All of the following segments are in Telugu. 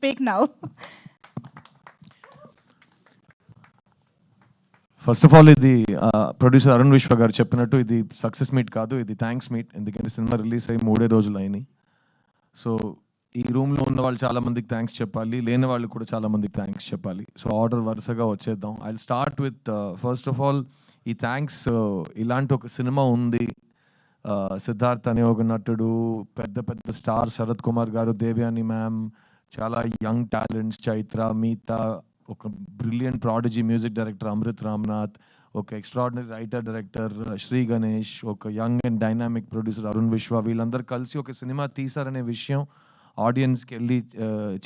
Speak now. First of all ఇది ప్రొడ్యూసర్ అరుణ్ విశ్వ గారు చెప్పినట్టు ఇది సక్సెస్ మీట్ కాదు, ఇది థ్యాంక్స్ మీట్. ఎందుకంటే సినిమా రిలీజ్ అయ్యి 3 రోజులు అయినాయి. సో ఈ రూమ్లో ఉన్న వాళ్ళు చాలా మందికి థ్యాంక్స్ చెప్పాలి, లేని వాళ్ళు కూడా చాలా మందికి థ్యాంక్స్ చెప్పాలి. సో ఆర్డర్ వరుసగా వచ్చేద్దాం. I will start with first of all ఈ థ్యాంక్స్. ఇలాంటి ఒక సినిమా ఉంది, సిద్ధార్థ్ అనే ఒక నటుడు, పెద్ద పెద్ద స్టార్ శరత్ కుమార్ గారు, దేవ్యాని మ్యామ్, చాలా యంగ్ టాలెంట్స్, చైత్ర, మీతా, ఒక brilliant prodigy music director Amrit Ramnath, ఒక extraordinary writer director Sri Ganesh, ఒక young and dynamic producer Arun Vishwa, వీళ్ళందరూ కలిసి ఒక సినిమా తీశారనే విషయం ఆడియన్స్కి వెళ్ళి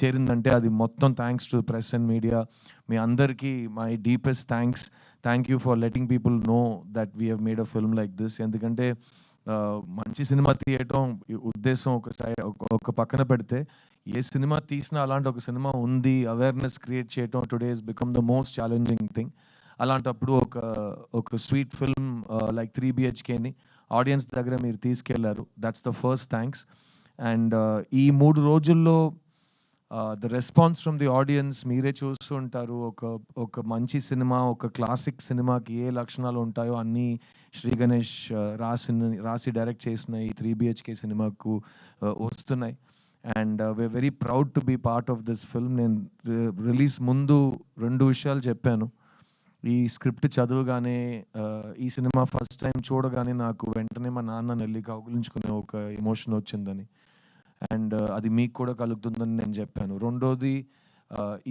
చేరిందంటే అది మొత్తం thanks to press and media. మీ అందరికీ my deepest thanks. Thank you for letting people know that we have made a film like this. ఎందుకంటే మంచి సినిమా తీయటం ఉద్దేశం ఒక పక్కన పెడితే, ఏ సినిమా తీసినా అలాంటి ఒక సినిమా ఉంది అవేర్నెస్ క్రియేట్ చేయటం today is become the most challenging thing. అలాంటప్పుడు ఒక స్వీట్ ఫిల్మ్ లైక్ 3 BHKని ఆడియన్స్ దగ్గర మీరు తీసుకెళ్లారు. That's the first thanks. And ఈ 3 రోజుల్లో the response from the audience మీరే చూస్తుంటారు. ఒక మంచి సినిమా, ఒక క్లాసిక్ సినిమాకి ఏ లక్షణాలు ఉంటాయో అన్నీ శ్రీ గణేష్ రాసి డైరెక్ట్ చేసిన ఈ 3 BHK సినిమాకు వస్తున్నాయి. And we are very proud to be part of this film. నేను రిలీజ్ ముందు 2 విషయాలు చెప్పాను. ఈ స్క్రిప్ట్ చదువుగానే, ఈ సినిమా ఫస్ట్ టైం చూడగానే నాకు వెంటనే మా నాన్న వెళ్ళి కౌగులించుకునే ఒక ఎమోషన్ వచ్చిందని, అండ్ అది మీకు కూడా కలుగుతుందని నేను చెప్పాను. రెండోది,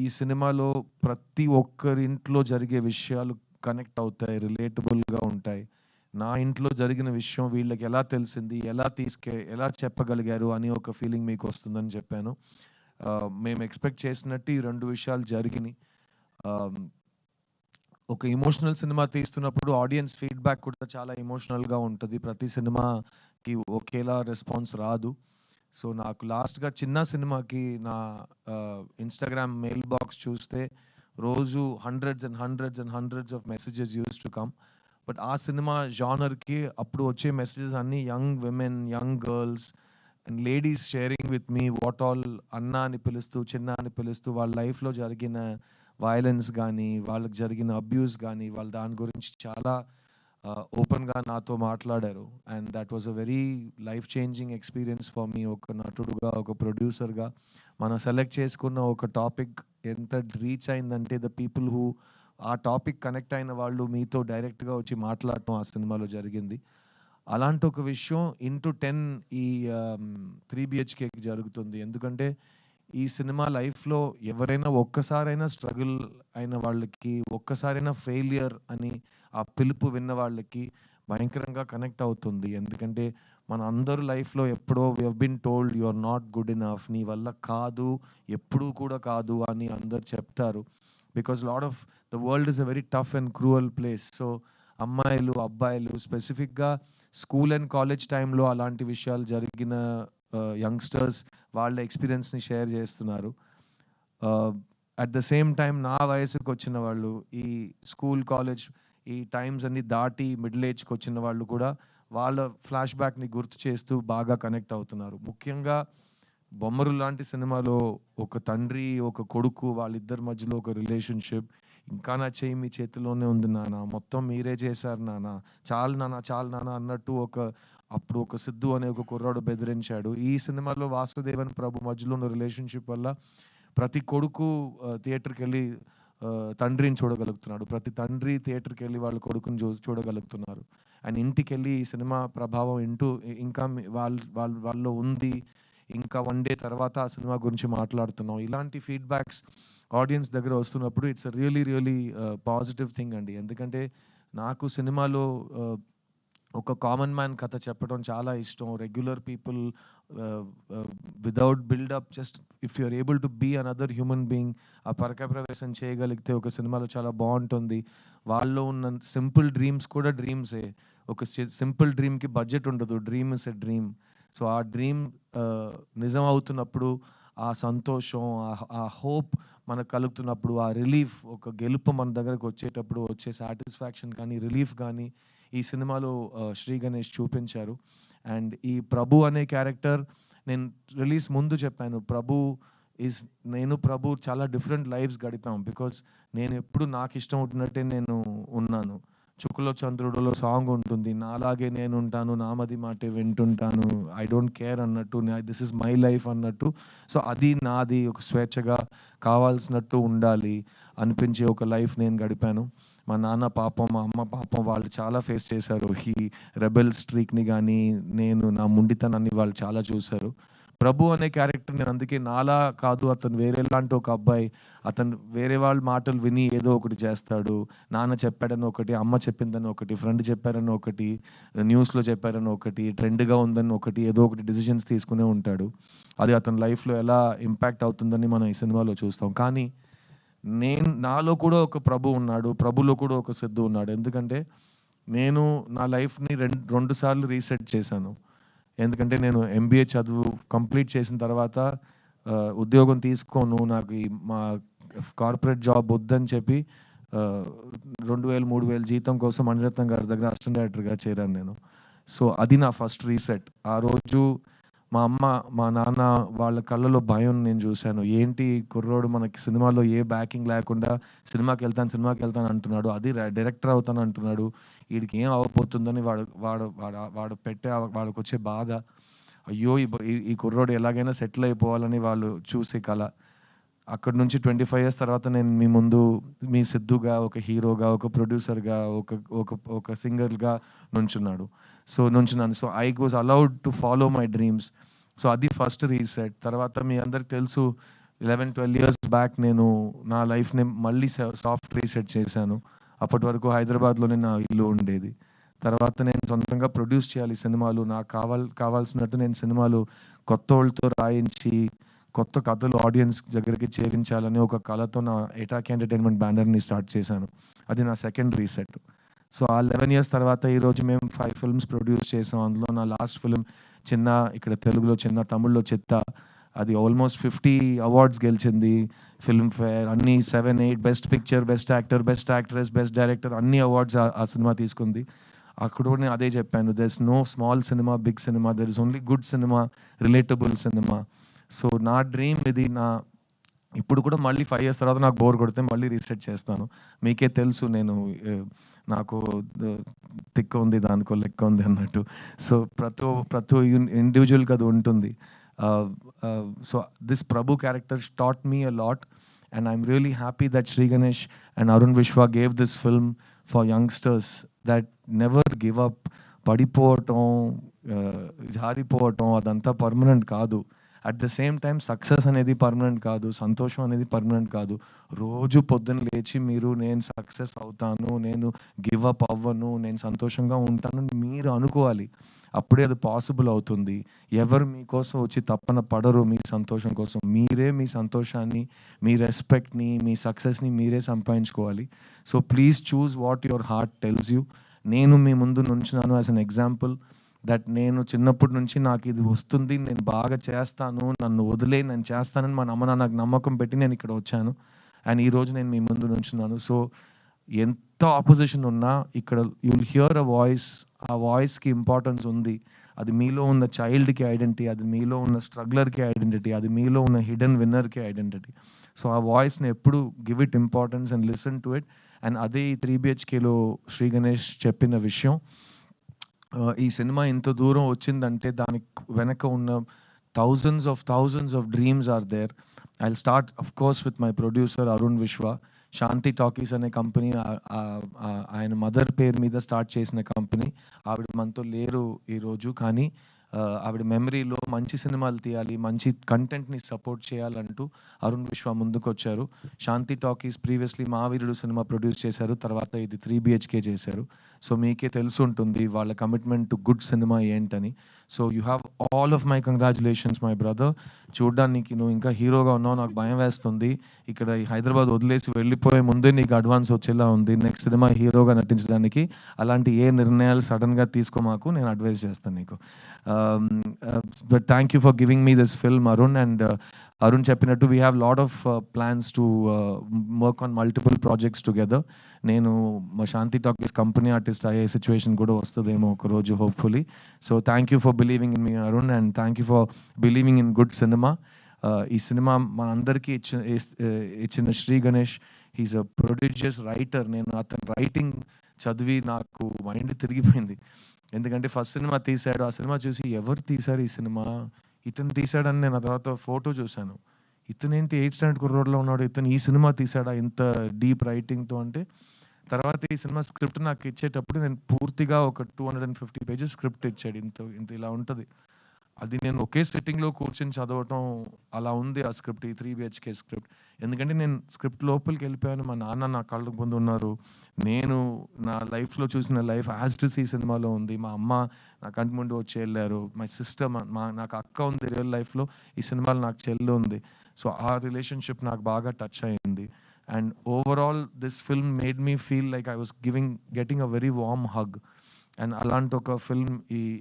ఈ సినిమాలో ప్రతి ఒక్కరింట్లో జరిగే విషయాలు కనెక్ట్ అవుతాయి, రిలేటబుల్గా ఉంటాయి. నా ఇంట్లో జరిగిన విషయం వీళ్ళకి ఎలా తెలిసింది, ఎలా చెప్పగలిగారు అని ఒక ఫీలింగ్ మీకు వస్తుందని చెప్పాను. మేము ఎక్స్పెక్ట్ చేసినట్టు ఈ 2 విషయాలు జరిగినాయి. ఒక ఎమోషనల్ సినిమా తీస్తున్నప్పుడు ఆడియన్స్ ఫీడ్బ్యాక్ కూడా చాలా ఎమోషనల్గా ఉంటుంది. ప్రతి సినిమాకి ఒకేలా రెస్పాన్స్ రాదు. సో నాకు లాస్ట్గా చిన్న సినిమాకి నా ఇన్స్టాగ్రామ్ మెయిల్ బాక్స్ చూస్తే రోజు hundreds of messages use to come. But ఆ సినిమా జానర్కి అప్పుడు వచ్చే మెసేజెస్ అన్నీ young women, young girls and ladies sharing with me what all, అన్న అని పిలుస్తూ, చిన్న అని పిలుస్తూ, వాళ్ళ లైఫ్లో జరిగిన వైలెన్స్ కానీ, వాళ్ళకి జరిగిన అబ్యూస్ కానీ, వాళ్ళ దాని గురించి చాలా ఓపెన్గా నాతో మాట్లాడారు. And that was a very life changing experience for me. ఒక నటుడుగా, ఒక ప్రొడ్యూసర్గా మనం సెలెక్ట్ చేసుకున్న ఒక టాపిక్ ఎంత రీచ్ అయిందంటే, ద పీపుల్ హూ ఆ టాపిక్ కనెక్ట్ అయిన వాళ్ళు మీతో డైరెక్ట్గా వచ్చి మాట్లాడటం ఆ సినిమాలో జరిగింది. అలాంటి ఒక విషయం ఇంటూ 10 ఈ 3 BHKకి జరుగుతుంది. ఎందుకంటే ఈ సినిమా లైఫ్లో ఎవరైనా ఒక్కసారైనా స్ట్రగుల్ అయిన వాళ్ళకి, ఒక్కసారైనా ఫెయిలియర్ అని ఆ పిలుపు విన్న వాళ్ళకి భయంకరంగా కనెక్ట్ అవుతుంది. ఎందుకంటే మన అందరూ లైఫ్లో ఎప్పుడో we have been told you are not good enough, నీ వల్ల కాదు, ఎప్పుడూ కూడా కాదు అని అందరు చెప్తారు. Because lot of the world is a very tough and cruel place. So అమ్మాయిలు, అబ్బాయిలు, స్పెసిఫిక్గా స్కూల్ అండ్ కాలేజ్ టైంలో అలాంటి విషయాలు జరిగిన యంగ్స్టర్స్ వాళ్ళ ఎక్స్పీరియన్స్ని షేర్ చేస్తున్నారు. అట్ ద సేమ్ టైం నా వయసుకు వచ్చిన వాళ్ళు, ఈ స్కూల్ కాలేజ్ ఈ టైమ్స్ అన్ని దాటి మిడిల్ ఏజ్కి వచ్చిన వాళ్ళు కూడా వాళ్ళ ఫ్లాష్ బ్యాక్ని గుర్తు చేస్తూ బాగా కనెక్ట్ అవుతున్నారు. ముఖ్యంగా బొమ్మరు లాంటి సినిమాలో ఒక తండ్రి, ఒక కొడుకు, వాళ్ళిద్దరి మధ్యలో ఒక రిలేషన్షిప్, ఇంకా నా చేయి మీ చేతిలోనే ఉంది నాన్న, మొత్తం మీరే చేశారు నాన్న, చాలు నాన్న అన్నట్టు అప్పుడు ఒక సిద్ధు అనే ఒక కుర్రాడు బెదిరించాడు. ఈ సినిమాలో వాసుదేవన్ ప్రభు మధ్యలో ఉన్న రిలేషన్షిప్ వల్ల ప్రతి కొడుకు థియేటర్కి వెళ్ళి తండ్రిని చూడగలుగుతున్నాడు, ప్రతి తండ్రి థియేటర్కి వెళ్ళి వాళ్ళ కొడుకుని చూడగలుగుతున్నారు. అండ్ ఇంటికి వెళ్ళి ఈ సినిమా ప్రభావం ఇంకా వాళ్ళలో ఉంది, ఇంకా 1 డే తర్వాత ఆ సినిమా గురించి మాట్లాడుతున్నాం. ఇలాంటి ఫీడ్బ్యాక్స్ ఆడియన్స్ దగ్గర వస్తున్నప్పుడు ఇట్స్ రియలీ పాజిటివ్ థింగ్ అండి. ఎందుకంటే నాకు సినిమాలో ఒక కామన్ మ్యాన్ కథ చెప్పడం చాలా ఇష్టం. Regular people without buildup, just if you are able to be another human being, ఆ పరక ప్రవేశం చేయగలిగితే ఒక సినిమాలో చాలా బాగుంటుంది. వాళ్ళలో ఉన్న సింపుల్ డ్రీమ్స్ కూడా డ్రీమ్సే. ఒక సింపుల్ డ్రీమ్కి బడ్జెట్ ఉండదు, dream is a dream. So ఆ డ్రీమ్ నిజం అవుతున్నప్పుడు ఆ సంతోషం, ఆ హోప్ మనకు కలుగుతున్నప్పుడు, ఆ రిలీఫ్, ఒక గెలుపు మన దగ్గరకు వచ్చేటప్పుడు వచ్చే సాటిస్ఫాక్షన్ కానీ, రిలీఫ్ కానీ ఈ సినిమాలో శ్రీ గణేష్ చూపించారు. అండ్ ఈ ప్రభు అనే క్యారెక్టర్ నేను రిలీజ్ ముందు చెప్పాను, ప్రభు ఈజ్ నేను ప్రభు చాలా డిఫరెంట్ లైఫ్స్ గడిపాం. బికాజ్ నేను ఎప్పుడు నాకు ఇష్టం వచ్చినట్టే నేను ఉన్నాను. 'చుక్కలో చంద్రుడులో' సాంగ్ ఉంటుంది. నాలాగే నేనుంటాను, నామది మాటే వింటుంటాను, ఐ డోంట్ కేర్ అన్నట్టు, దిస్ ఇస్ మై లైఫ్ అన్నట్టు. సో అది నాది, ఒక స్వేచ్ఛగా కావాల్సినట్టు ఉండాలి అనిపించే ఒక లైఫ్ నేను గడిపాను. మా నాన్న పాపం, మా అమ్మ పాపం వాళ్ళు చాలా ఫేస్ చేశారు. ఈ రెబెల్ స్ట్రీక్‌ని గానీ, నేను నా మొండితనాన్ని వాళ్ళు చాలా చూశారు. ప్రభు అనే క్యారెక్టర్ నేను అందుకే నాలా కాదు, అతను వేరేలాంటి ఒక అబ్బాయి. అతను వేరే వాళ్ళ మాటలు విని ఏదో ఒకటి చేస్తాడు. నాన్న చెప్పాడని ఒకటి, అమ్మ చెప్పిందని ఒకటి, ఫ్రెండ్ చెప్పారని ఒకటి, న్యూస్‌లో చెప్పారని ఒకటి, ట్రెండ్‌గా ఉందని ఒకటి, ఏదో ఒకటి డిసిషన్స్ తీసుకునే ఉంటాడు. అది అతని లైఫ్‌లో ఎలా ఇంపాక్ట్ అవుతుందని మనం ఈ సినిమాలో చూస్తాం. కానీ నాలో కూడా ఒక ప్రభు ఉన్నాడు. ప్రభులో కూడా ఒక సిద్ధు ఉన్నాడు. ఎందుకంటే నేను నా లైఫ్‌ని 2 సార్లు రీసెట్ చేశాను. ఎందుకంటే నేను ఎంబీఏ చదువు కంప్లీట్ చేసిన తర్వాత ఉద్యోగం తీసుకోను, నాకు ఈ మా కార్పొరేట్ జాబ్ వద్దని చెప్పి 2000, 3000 జీతం కోసం మణిరత్నం గారి దగ్గర అసిస్టెంట్ డైరెక్టర్‌గా చేరాను నేను. సో అది నా ఫస్ట్ రీసెట్. ఆ రోజు మా అమ్మ, మా నాన్న వాళ్ళ కళ్ళలో భయం నేను చూశాను. ఏంటి కుర్రోడు మనకి సినిమాలో ఏ బ్యాకింగ్ లేకుండా సినిమాకెళ్తాను అంటున్నాడు. అది డైరెక్టర్ అవుతాను అంటున్నాడు. వీడికి ఏం అవ్వబోతుందని వాడు పెట్టే వాళ్ళకొచ్చే బాధ. అయ్యో! ఈ కుర్రోడు ఎలాగైనా సెటిల్ అయిపోవాలని వాళ్ళు చూసే కల. అక్కడి నుంచి 25 ఇయర్స్ తర్వాత నేను మీ ముందు మీ సిద్ధుగా, ఒక హీరోగా, ఒక ప్రొడ్యూసర్‌గా, ఒక సింగర్‌గా నుంచున్నాను. So I was allowed to follow my dreams. So అది ఫస్ట్ రీసెట్. తర్వాత మీ అందరికి తెలుసు 11, 12 ఇయర్స్ బ్యాక్ నేను నా లైఫ్‌ని మళ్ళీ సాఫ్ట్ రీసెట్ చేశాను. అప్పటి వరకు హైదరాబాద్‌లోనే నా ఇల్లు ఉండేది. తర్వాత నేను సొంతంగా ప్రొడ్యూస్ చేయాలి సినిమాలు. నాకు కావాల్సినట్టు నేను సినిమాలు కొత్తోళ్ళతో రాయించి, కొత్త కథలు ఆడియన్స్ దగ్గరికి చేరించాలని ఒక కళతో నా ఎటాక్ ఎంటర్టైన్మెంట్ బ్యానర్‌ని స్టార్ట్ చేశాను. అది నా సెకండ్ రీసెట్. సో ఆ 11 ఇయర్స్ తర్వాత ఈరోజు మేము 5 ఫిల్మ్స్ ప్రొడ్యూస్ చేసాం. అందులో నా లాస్ట్ ఫిల్మ్ చిన్న, ఇక్కడ తెలుగులో చిన్న, తమిళ్లో చిత్త. అది ఆల్మోస్ట్ 50 అవార్డ్స్ గెలిచింది. ఫిల్మ్‌ఫేర్ అన్నీ 7, 8 best picture, best actor, best actress, best director అన్ని అవార్డ్స్ ఆ సినిమా తీసుకుంది. అక్కడ కూడా నేను అదే చెప్పాను. There is no small cinema, big cinema. There is only good cinema, relatable cinema. So నా డ్రీమ్ ఇది. ఇప్పుడు కూడా మళ్ళీ 5 ఇయర్స్ తర్వాత నాకు బోర్ కొడితే మళ్ళీ రీసెట్ చేస్తాను. మీకే తెలుసు నేను నాకు తిక్క ఉంది, దానికో లెక్క ఉంది అన్నట్టు. సో ప్రతి ఇండివిజువల్‌కి అది ఉంటుంది. So this Prabhu character taught me a lot and I'm really happy that Sri Ganesh and Arun Vishwa gave this film for youngsters that never give up. పడిపోవటం, జారిపోవటం అదంతా పర్మనెంట్ కాదు. At the same time success అనేది పర్మనెంట్ కాదు, సంతోషం అనేది పర్మనెంట్ కాదు. రోజు పొద్దున్న లేచి మీరు నేను సక్సెస్ అవుతాను, నేను గివ్ అప్ అవ్వను, నేను సంతోషంగా ఉంటాను మీరు అనుకోవాలి. అప్పుడే అది పాసిబుల్ అవుతుంది. ఎవరు మీకోసం వచ్చి తప్పన పడరు మీ సంతోషం కోసం. మీరే మీ సంతోషాన్ని, మీ రెస్పెక్ట్‌ని, మీ సక్సెస్‌ని మీరే సంపాదించుకోవాలి. So please choose what your heart tells you. నేను మీ ముందు నుంచున్నాను యాస్ ఎన్ ఎగ్జాంపుల్ దట్ నేను చిన్నప్పటి నుంచి నాకు ఇది వస్తుంది, నేను బాగా చేస్తాను, నన్ను వదిలే నేను చేస్తానని మా అమ్మ నాన్న నాకు నమ్మకం పెట్టి నేను ఇక్కడ వచ్చాను. అండ్ ఈరోజు నేను మీ ముందు నుంచున్నాను. సో ఎంత ఆపోజిషన్ ఉన్నా ఇక్కడ you will here a voice. ఆ వాయిస్‌కి ఇంపార్టెన్స్ ఉంది. అది మీలో ఉన్న చైల్డ్‌కి ఐడెంటిటీ, అది మీలో ఉన్న స్ట్రగ్లర్‌కి ఐడెంటిటీ, అది మీలో ఉన్న హిడెన్ విన్నర్‌కి ఐడెంటిటీ. సో ఆ వాయిస్‌ని ఎప్పుడు give it importance and listen to it. And అదే ఈ 3 BHKలో శ్రీ గణేష్ చెప్పిన విషయం. ఈ సినిమా ఇంత దూరం వచ్చిందంటే దానికి వెనక ఉన్న thousands of dreams are there. I'll start of course with my producer Arun Vishwa. Shanti Talkies అనే కంపెనీ ఆయన మదర్ పేరు మీద స్టార్ట్ చేసిన కంపెనీ. ఆవిడ మనతో లేరు ఈరోజు. కానీ ఆవిడ మెమరీలో మంచి సినిమాలు తీయాలి, మంచి కంటెంట్‌ని సపోర్ట్ చేయాలంటూ అరుణ్ విశ్వ ముందుకొచ్చారు. శాంతి టాకీస్ ప్రీవియస్‌లీ మావీరుడు సినిమా ప్రొడ్యూస్ చేశారు. తర్వాత ఇది 3 BHK చేశారు. సో మీకే తెలుసుంటుంది వాళ్ళ కమిట్మెంట్ టు గుడ్ సినిమా ఏంటని. So you have all of my congratulations my brother. చూడ్డానికి నువ్వు ఇంకా హీరోగా ఉన్నావు, నాకు భయం వేస్తుంది. ఇక్కడ ఈ హైదరాబాద్ వదిలేసి వెళ్ళిపోయే ముందే నీకు అడ్వాన్స్ వచ్చేలా ఉంది నెక్స్ట్ సినిమా హీరోగా నటించడానికి. అలాంటి ఏ నిర్ణయాలు సడన్‌గా తీసుకోమాకు, నేను అడ్వైస్ చేస్తాను నీకు. But thank you for giving me this film Arun. And Arun చెప్పినట్టు we have lot of plans to work on multiple projects together. నేను మా శాంతి టాకీస్ కంపెనీ ఆర్టిస్ట్ అయ్యే సిచ్యువేషన్ కూడా వస్తుందేమో ఒకరోజు hopefully. So thank you for believing in me Arun and thank you for believing in good cinema. ఈ సినిమా మనందరికీ ఇచ్చిన Sri Ganesh he's a prodigious writer. నేను అతని రైటింగ్ చదివి నాకు మైండ్ తిరిగిపోయింది. ఎందుకంటే ఫస్ట్ సినిమా తీశాడు. ఆ సినిమా చూసి ఎవరు తీశారు ఈ సినిమా? ఇతను తీశాడని నేను ఆ తర్వాత ఫోటో చూశాను. ఇతనేంటి 8th స్టాండర్డ్ కుర్రోడ్‌లో ఉన్నాడు. ఇతను ఈ సినిమా తీశాడా ఇంత డీప్ రైటింగ్‌తో అంటే, తర్వాత ఈ సినిమా స్క్రిప్ట్ నాకు ఇచ్చేటప్పుడు నేను పూర్తిగా ఒక 250 పేజెస్ స్క్రిప్ట్ ఇచ్చాడు. ఇంత ఇంత ఇలా ఉంటది. అది నేను ఒకే సిట్టింగ్‌లో కూర్చొని చదవటం అలా ఉంది ఆ స్క్రిప్ట్. ఈ 3 బిహెచ్‌కే స్క్రిప్ట్. ఎందుకంటే నేను స్క్రిప్ట్ లోపలికెళ్ళిపోయాను. మా నాన్న నా కళ్ళ ముందు ఉన్నారు. నేను నా లైఫ్‌లో చూసిన లైఫ్ యాజ్ ఇట్ ఈజ్ ఈ సినిమాలో ఉంది. మా అమ్మ నా కంటి ముందు వచ్చి ఎళ్లారు. మై సిస్టర్ నాకు అక్క ఉంది రియల్ లైఫ్‌లో. ఈ సినిమాలో నాకు చెల్లి ఉంది. సో, ఆ రిలేషన్‌షిప్ నాకు బాగా టచ్ అయింది. And overall this film made me feel like I was getting a very warm hug. And అలాంటి ఒక ఫిల్మ్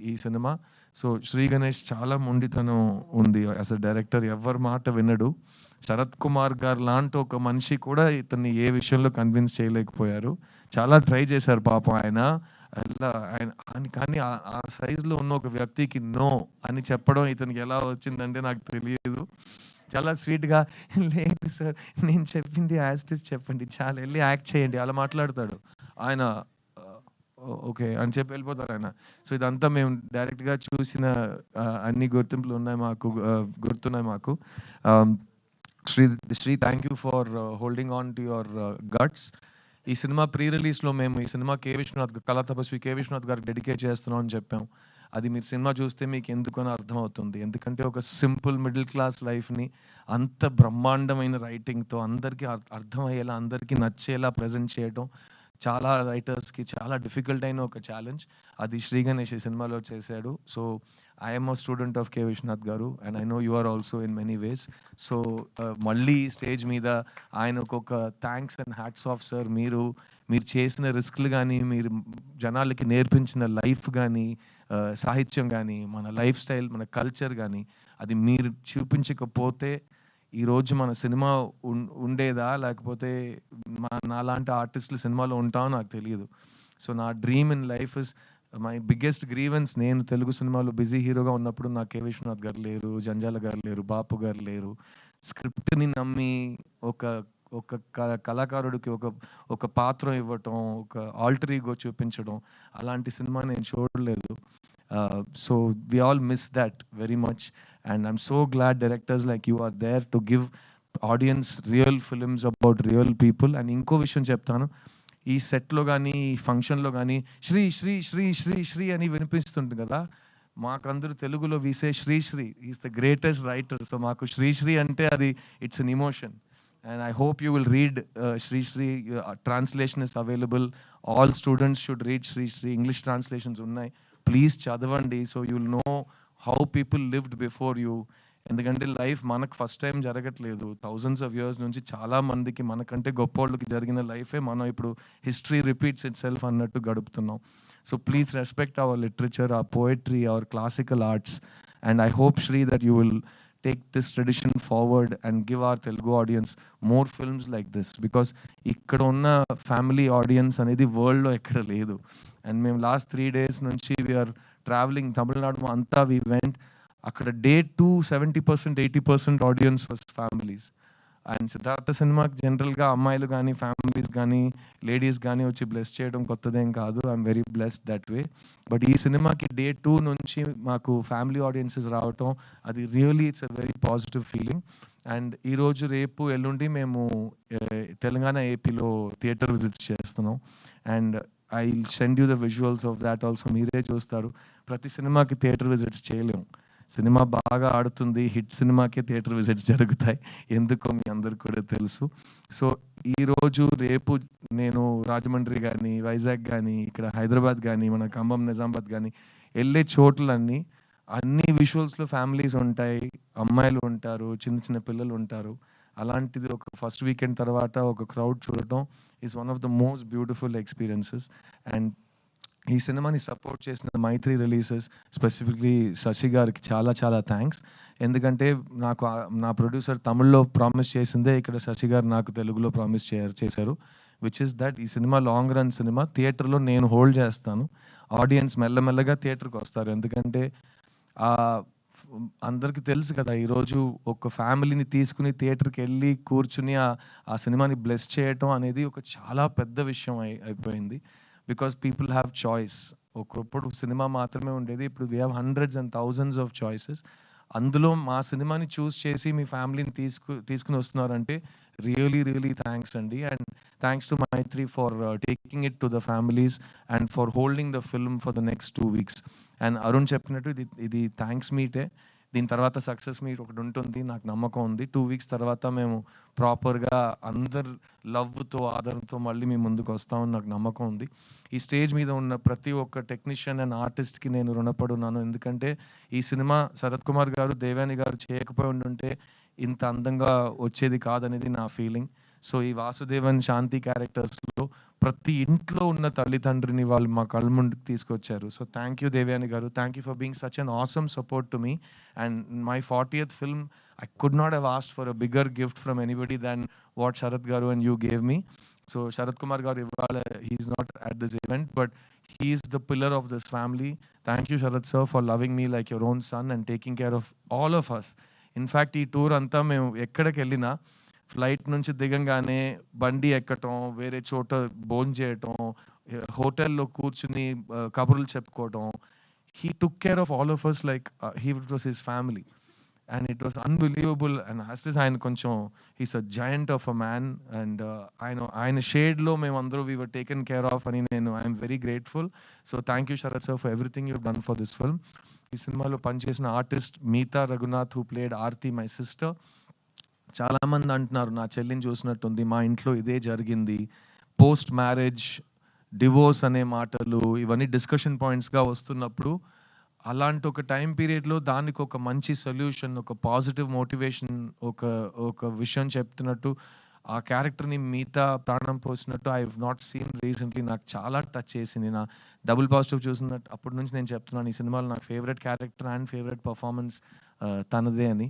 ఈ సినిమా. సో, శ్రీ గణేష్ చాలా మొండితనం ఉంది యాస్ ఎ డైరెక్టర్. ఎవ్వరి మాట వినడు. శరత్ కుమార్ గారు లాంటి ఒక మనిషి కూడా ఇతన్ని ఏ విషయంలో కన్విన్స్ చేయలేకపోయారు. చాలా ట్రై చేశారు పాపం ఆయన. కానీ ఆ సైజ్‌లో ఉన్న ఒక వ్యక్తికి నో అని చెప్పడం ఇతనికి ఎలా వచ్చిందంటే నాకు తెలియదు. చాలా స్వీట్‌గా లేదు సార్ నేను చెప్పింది యాజ్ ఇట్ ఈజ్ చెప్పండి. చాలు ఎళ్లి యాక్ట్ చేయండి అలా మాట్లాడతాడు. ఆయన ఓకే అని చెప్పి వెళ్ళిపోతారాయన. సో, ఇదంతా మేము డైరెక్ట్‌గా చూసిన అన్ని గుర్తింపులు ఉన్నాయి మాకు. గుర్తున్నాయి మాకు. Ah, Sri thank you for holding on to your guts. ఈ సినిమా ప్రీ రిలీజ్‌లో మేము ఈ సినిమా కళా తపస్వి కే. విశ్వనాథ్ గారికి డెడికేట్ చేస్తున్నాం అని చెప్పాం. అది మీరు సినిమా చూస్తే మీకు ఎందుకనో అర్థమవుతుంది. ఎందుకంటే ఒక సింపుల్ మిడిల్ క్లాస్ లైఫ్‌ని అంత బ్రహ్మాండమైన రైటింగ్‌తో అందరికీ అర్థమయ్యేలా, అందరికీ నచ్చేలా ప్రెజెంట్ చేయడం చాలా రైటర్స్‌కి చాలా డిఫికల్ట్ అయిన ఒక ఛాలెంజ్. అది శ్రీ గణేష్ ఈ సినిమాలో చేశాడు. So, I am a student of K. Vishwanath garu and I know you are also in many ways. So, మళ్ళీ స్టేజ్ మీద ఆయనకొక thanks and hats off sir. మీరు చేసిన రిస్క్‌లు గానీ, మీరు జనాలకి నేర్పించిన లైఫ్ గానీ, సాహిత్యం గానీ, మన లైఫ్ స్టైల్, మన కల్చర్ గానీ, అది మీరు చూపించకపోతే ఈరోజు మన సినిమా ఉండేదా? లేకపోతే నాలాంటి ఆర్టిస్టులు సినిమాలో ఉంటామో నాకు తెలీదు. సో, నా dream in life is my biggest grievance. నేను తెలుగు సినిమాలో బిజీ హీరోగా ఉన్నప్పుడు నాకు కే. విశ్వనాథ్ గారు లేరు, జంజాల గారు లేరు, బాపు గారు లేరు. స్క్రిప్ట్‌ని నమ్మి ఒక ఒక కళాకారుడికి ఒక పాత్ర ఇవ్వటం, ఒక ఆల్టర్ ఈగో చూపించడం, అలాంటి సినిమా నేను చూడలేదు. So we all miss that very much, and I'm so glad directors like you are there to give audience real films about real people. And ఇంకో విషయం చెప్తాను, ఈ సెట్‌లో గానీ, ఈ ఫంక్షన్‌లో గానీ శ్రీ శ్రీ శ్రీ శ్రీ శ్రీ అని వినిపిస్తుంది కదా! మాకందరూ తెలుగులో we say Sri Sri. He is the greatest writer. So, మాకు శ్రీశ్రీ అంటే అది it's an emotion. And I hope you will read Sri Sri. Translation is available. All students should read Sri Sri. English translations unnai. Please chadavandi so you'll know how people lived before you. ఎందుకంటే లైఫ్ మనకు ఫస్ట్ టైం జరగట్లేదు. థౌజండ్స్ ఆఫ్ ఇయర్స్ నుంచి చాలా మందికి మనకంటే గొప్పోళ్ళకి జరిగిన లైఫే మనం ఇప్పుడు హిస్టరీ రిపీట్స్ ఇట్ సెల్ఫ్ అన్నట్టు గడుపుతున్నాం. So please respect our literature, our poetry, our classical arts. And I hope Sri that you will take this tradition forward and give our Telugu audience more films like this, because ikkada unna family audience anedi world lo ekkada ledu. And mem last 3 days nunchi we are traveling Tamil Nadu anta, we went akkada day 2 70% 80% audience was families. And Siddhartha సినిమాకి జనరల్గా అమ్మాయిలు కానీ, ఫ్యామిలీస్ కానీ, లేడీస్ కానీ వచ్చి బ్లెస్ చేయడం కొత్తదేం కాదు. I'm very blessed that way. But ఈ సినిమాకి డే 2 నుంచి మాకు ఫ్యామిలీ ఆడియన్సెస్ రావటం, అది really it's a very positive feeling. And ఈరోజు, రేపు, ఎల్లుండి మేము తెలంగాణ, ఏపీలో థియేటర్ విజిట్స్ చేస్తున్నాం. And I will send you the visuals of that also. మీరే చూస్తారు. ప్రతి సినిమాకి థియేటర్ విజిట్స్ చేయలేము. సినిమా బాగా ఆడుతుంది, హిట్ సినిమాకే థియేటర్ విజిట్స్ జరుగుతాయి. ఎందుకో మీ అందరికి కూడా తెలుసు. సో ఈరోజు, రేపు నేను రాజమండ్రి కానీ, వైజాగ్ కానీ, ఇక్కడ హైదరాబాద్ కానీ, మన ఖమ్మం, నిజామాబాద్ కానీ వెళ్ళే చోట్లన్నీ అన్ని విజువల్స్లో ఫ్యామిలీస్ ఉంటాయి, అమ్మాయిలు ఉంటారు, చిన్న చిన్న పిల్లలు ఉంటారు. అలాంటిది ఒక ఫస్ట్ వీకెండ్ తర్వాత ఒక క్రౌడ్ చూడటం is one of the most beautiful experiences. And ఈ సినిమాని సపోర్ట్ చేసిన మైత్రి రిలీజెస్, స్పెసిఫిక్లీ శశి గారికి చాలా చాలా థ్యాంక్స్. ఎందుకంటే నాకు నా ప్రొడ్యూసర్ తమిళ్లో ప్రామిస్ చేసిందే ఇక్కడ శశి గారు నాకు తెలుగులో ప్రామిస్ చేశారు. విచ్ ఇస్ దట్ ఈ సినిమా లాంగ్ రన్ సినిమా. థియేటర్లో నేను హోల్డ్ చేస్తాను, ఆడియన్స్ మెల్లమెల్లగా థియేటర్కి వస్తారు. ఎందుకంటే అందరికి తెలుసు కదా! ఈరోజు ఒక ఫ్యామిలీని తీసుకొని థియేటర్‌కెళ్ళి కూర్చొని ఆ సినిమాని బ్లెస్ చేయటం అనేది ఒక చాలా పెద్ద విషయం అయిపోయింది. Because people have choice. ఒకప్పుడు సినిమా మాత్రమే ఉండేది. ఇప్పుడు we have hundreds and thousands of choices. అందులో మా సినిమాని చూజ్ చేసి మీ ఫ్యామిలీని తీసుకొని వస్తున్నారంటే రియల్లీ థాంక్స్ అండి. And thanks to Mythri for taking it to the families and for holding the film for the next 2 weeks. And Arun చెప్పినట్టు ఇది థాంక్స్ మీటే. దీని తర్వాత సక్సెస్ మీట్ ఒకటుంటుంది. నాకు నమ్మకం ఉంది. 2 వీక్స్ తర్వాత మేము ప్రాపర్‌గా అందరు లవ్‌తో, ఆదరణతో మళ్ళీ మీ ముందుకొస్తామని నాకు నమ్మకం ఉంది. ఈ స్టేజ్ మీద ఉన్న ప్రతి ఒక్క టెక్నీషియన్ అండ్ ఆర్టిస్ట్‌కి నేను రుణపడున్నాను. ఎందుకంటే ఈ సినిమా శరత్ కుమార్ గారు, దేవయాని గారు చేయకపోయి ఉండుంటే ఇంత అందంగా వచ్చేది కాదనేది నా ఫీలింగ్. సో ఈ వాసుదేవన్, శాంతి క్యారెక్టర్స్‌లో ప్రతి ఇంట్లో ఉన్న తల్లిదండ్రిని వాళ్ళు మా కళ్ళ ముందుకు తీసుకొచ్చారు. సో థ్యాంక్ యూ దేవయాని గారు. Thank you for being such an awesome support to me. And my 40th film, I could not have asked for a bigger gift from anybody than what Sharath Garu and you gave me. So Sharath Kumar Garu ivala, he's not at this event, but he is the pillar of this family. Thank you Sharath sir for loving me like your own son and taking care of all of us. In fact ఈ టూర్ అంతా మేము ఎక్కడికెళ్ళినా ఫ్లైట్ నుంచి దిగంగానే బండి ఎక్కటం, వేరే చోట భోంచేయటం, హోటల్‌లో కూర్చుని కబుర్లు చెప్పుకోవటం. He took care of all of us like it was his family. And it was unbelievable. And as this ఆయన కొంచెం he's a giant of a man. And ఆయన షేడ్‌లో మేమందరూ we were taken care of అని I am very grateful. So thank you Sharath sir for everything you've done for this film. ఈ సినిమాలో పనిచేసిన artist Meetha Raghunath who played Aarti my sister. చాలామంది అంటున్నారు నా చెల్లిని చూసినట్టుంది, మా ఇంట్లో ఇదే జరిగింది. పోస్ట్ మ్యారేజ్, డివోర్స్ అనే మాటలు ఇవన్నీ డిస్కషన్ పాయింట్స్‌గా వస్తున్నప్పుడు అలాంటి ఒక టైం పీరియడ్‌లో దానికి ఒక మంచి సొల్యూషన్, ఒక పాజిటివ్ మోటివేషన్, ఒక విషయం చెప్తున్నట్టు ఆ క్యారెక్టర్‌ని మిగతా ప్రాణం పోసినట్టు I have not seen recently. నాకు చాలా టచ్ చేసింది. నా డబుల్ పాజిటివ్ చూసినట్టు అప్పటి నుంచి నేను చెప్తున్నాను ఈ సినిమాలో నాకు favourite character and favourite performance తనదే అని.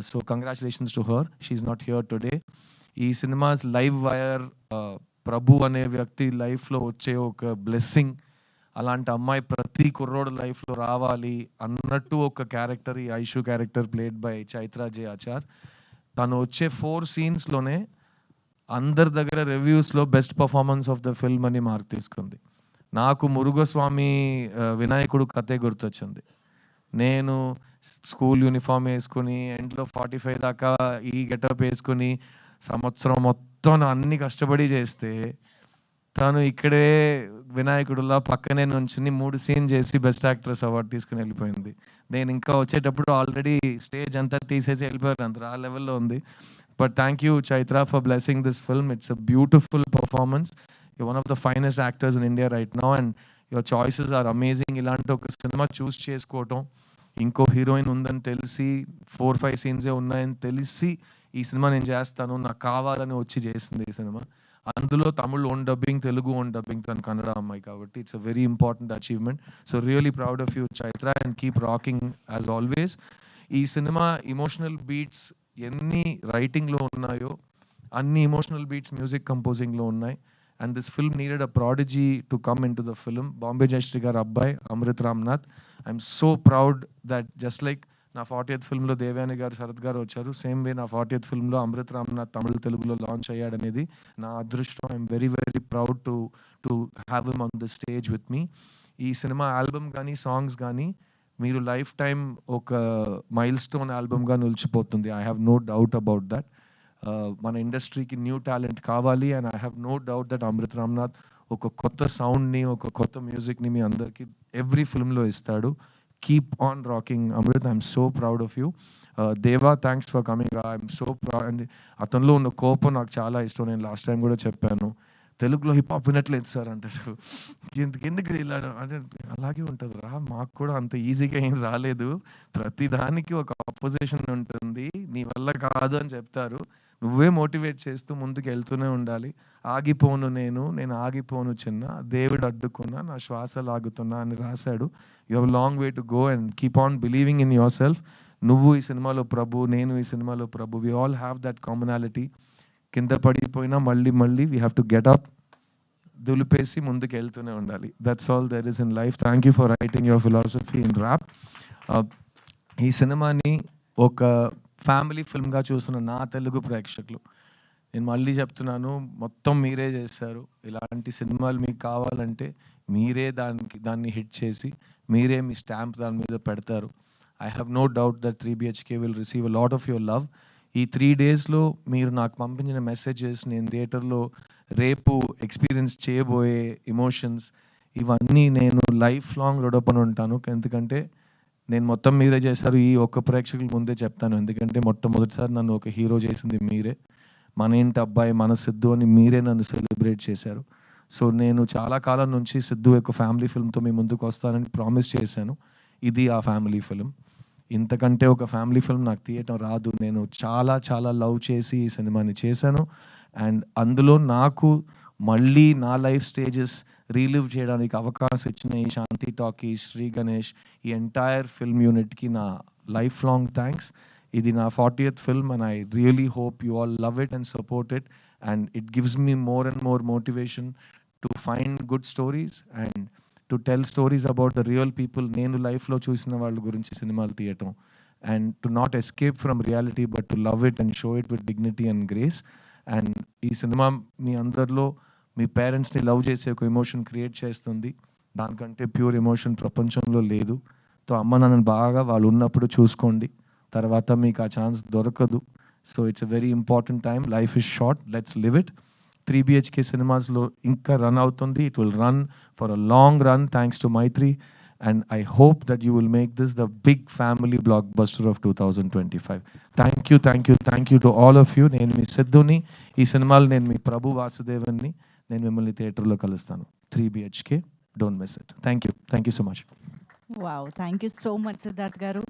So congratulations to her. She is not here today. ఈ సినిమాస్ లైవ్ వైర్ ప్రభు అనే వ్యక్తి లైఫ్లో వచ్చే ఒక బ్లెస్సింగ్. అలాంటి అమ్మాయి ప్రతి కుర్రోడు లైఫ్లో రావాలి అన్నట్టు ఒక క్యారెక్టర్ ఈ Aishu character played by Chaitra J Achar. తను వచ్చే 4 సీన్స్‌లోనే అందరి దగ్గర రివ్యూస్‌లో best performance of the film అని మార్క్ తీసుకుంది. నాకు మురుగస్వామి వినాయకుడు కథే గుర్తొచ్చింది. నేను స్కూల్ యూనిఫామ్ వేసుకొని ఎండ్లో 45 దాకా ఈ గెటప్ వేసుకొని సంవత్సరం మొత్తం అన్ని కష్టపడి చేస్తే తను ఇక్కడే వినాయకుడులా పక్కనే నుంచుని 3 సీన్ చేసి బెస్ట్ యాక్ట్రెస్ అవార్డు తీసుకుని వెళ్ళిపోయింది. నేను ఇంకా వచ్చేటప్పుడు ఆల్రెడీ స్టేజ్ అంతా తీసేసి వెళ్ళిపోయారు, అందరు ఆ లెవెల్లో ఉంది. But thank you Chaitra for blessing this film. It's a beautiful performance. You one of the finest actors in India right now and your choices are amazing. ఇలాంటి ఒక సినిమా చూస్ చేసుకోవటం, ఇంకో హీరోయిన్ ఉందని తెలిసి 4-5 సీన్సే ఉన్నాయని తెలిసి ఈ సినిమా నేను చేస్తాను, నాకు కావాలని వచ్చి చేసింది ఈ సినిమా. అందులో Tamil own dubbing, Telugu own dubbing, తను కన్నడ అమ్మాయి కాబట్టి it's a very important achievement. So really proud of you Chaitra and keep rocking as always. ఈ సినిమా ఇమోషనల్ బీట్స్ ఎన్ని రైటింగ్లో ఉన్నాయో అన్ని ఇమోషనల్ బీట్స్ మ్యూజిక్ కంపోజింగ్లో ఉన్నాయి. And this film needed a prodigy to come in to the film. Bombay Jayashree garu అబ్బాయి Amrit Ramnath. I'm so proud that just like నా 40th ఫిల్మ్లో దేవయాని గారు, శరత్ గారు వచ్చారు, సేమ్ వే నా 40th ఫిల్మ్లో అమృత్ రామ్నాథ్ తమిళ తెలుగులో లాంచ్ అయ్యాడనేది నా అదృష్టం. I'm very proud to have him on the stage with me. ఈ సినిమా ఆల్బమ్ కానీ సాంగ్స్ కానీ మీరు లైఫ్ టైం ఒక మైల్ స్టోన్ ఆల్బమ్గా నిలిచిపోతుంది. I have no doubt about that. మన ఇండస్ట్రీకి న్యూ టాలెంట్ కావాలి and I have no doubt that Amrit Ramnath ఒక కొత్త సౌండ్ని, ఒక కొత్త మ్యూజిక్ని మీ అందరికీ ఎవ్రీ ఫిల్మ్లో ఇస్తాడు. Keep on rocking, Amrit. I'm so proud of you. Deva, thanks for coming. I'm so proud. And అతనిలో ఉన్న కోపం నాకు చాలా ఇష్టం. నేను లాస్ట్ టైం కూడా చెప్పాను, తెలుగులో హిప్ హాప్ వినట్లేదు సార్ అంటాడు. ఎందుకు ఇలా అంటే అలాగే ఉంటుంది రా, మాకు కూడా అంత ఈజీగా ఏం రాలేదు, ప్రతిదానికి ఒక ఆపోజిషన్ ఉంటుంది, నీ వల్ల కాదు అని చెప్తారు, నువ్వే మోటివేట్ చేస్తూ ముందుకు వెళ్తూనే ఉండాలి. ఆగిపోను నేను ఆగిపోను చిన్న, దేవుడు అడ్డుకున్నా నా శ్వాస లాగుతున్నా అని రాశాడు. You have long way to go and keep on believing in yourself. నువ్వు ఈ సినిమాలో ప్రభు, నేను ఈ సినిమాలో Prabhu. We all have that commonality. కింద పడిపోయినా మళ్ళీ we have to get up, దులిపేసి ముందుకు వెళ్తూనే ఉండాలి. That's all there is in life. Thank you for writing your philosophy in rap. ఈ సినిమాని ఒక ఫ్యామిలీ ఫిల్మ్‌గా చూస్తున్న నా తెలుగు ప్రేక్షకులు, నేను మళ్ళీ చెప్తున్నాను, మొత్తం మీరే చేశారు. ఇలాంటి సినిమాలు మీకు కావాలంటే మీరే దాన్ని హిట్ చేసి, మీరే మీ స్టాంప్ దాని మీద పెడతారు. I have no doubt that 3 BHK will receive a lot of your love. ఈ 3 డేస్‌లో మీరు నాకు పంపించిన మెసేజెస్, నేను థియేటర్‌లో రేపు ఎక్స్‌పీరియన్స్ చేయబోయే ఎమోషన్స్, ఇవన్నీ నేను లైఫ్ లాంగ్ రుణపడి ఉంటాను. ఎందుకంటే నేను మొత్తం మీరే చేశారు. ఈ ఒక్క ప్రేక్షకుల ముందే చెప్తాను. ఎందుకంటే మొట్టమొదటిసారి నన్ను ఒక హీరో చేసింది మీరే. మన ఇంటి అబ్బాయి, మన సిద్ధు అని మీరే నన్ను సెలబ్రేట్ చేశారు. సో, నేను చాలా కాలం నుంచి సిద్ధు యొక్క ఫ్యామిలీ ఫిల్మ్‌తో మీ ముందుకొస్తానని ప్రామిస్ చేశాను. ఇది ఆ ఫ్యామిలీ ఫిల్మ్. ఇంతకంటే ఒక ఫ్యామిలీ ఫిల్మ్ నాకు తీయటం రాదు. నేను చాలా చాలా లవ్ చేసి ఈ సినిమాని చేశాను. అండ్ అందులో నాకు మళ్ళీ నా లైఫ్ స్టేజెస్ రీలివ్ చేయడానికి అవకాశం ఇచ్చిన ఈ శాంతి టాకీస్, శ్రీ గణేష్, ఈ ఎంటైర్ ఫిల్మ్ యూనిట్‌కి నా లైఫ్ లాంగ్ థాంక్స్. ఇది నా 40th film and I really hope you all love it and support it. And it gives me more and more motivation to find good stories and to tell stories about the real people. నేను లైఫ్‌లో చూసిన వాళ్ళ గురించి సినిమాలు తీయటం. And to not escape from reality but to love it and show it with dignity and grace. And ఈ సినిమా మీ అందరిలో మీ పేరెంట్స్‌ని లవ్ చేసే ఒక ఎమోషన్ క్రియేట్ చేస్తుంది. దానికంటే ప్యూర్ ఎమోషన్ ప్రపంచంలో లేదు. సో, అమ్మ నాన్నని బాగా వాళ్ళు ఉన్నప్పుడు చూసుకోండి. తర్వాత మీకు ఆ ఛాన్స్ దొరకదు. So, it's a very important time. Life is short. Let's live it. 3 BHK సినిమాస్‌లో ఇంకా రన్ అవుతుంది. It will run for a long run thanks to Mythri. And I hope that you will make this the big family blockbuster of 2025. Thank you to all of you. నేను మీ సిద్ధుని. ఈ సినిమాలో నేను మీ ప్రభు వాసుదేవన్ని. నేను మిమ్మల్ని థియేటర్‌లో కలుస్తాను. 3 BHK, don't miss it. Thank you so much. Wow! Thank you so much Siddharth గారు.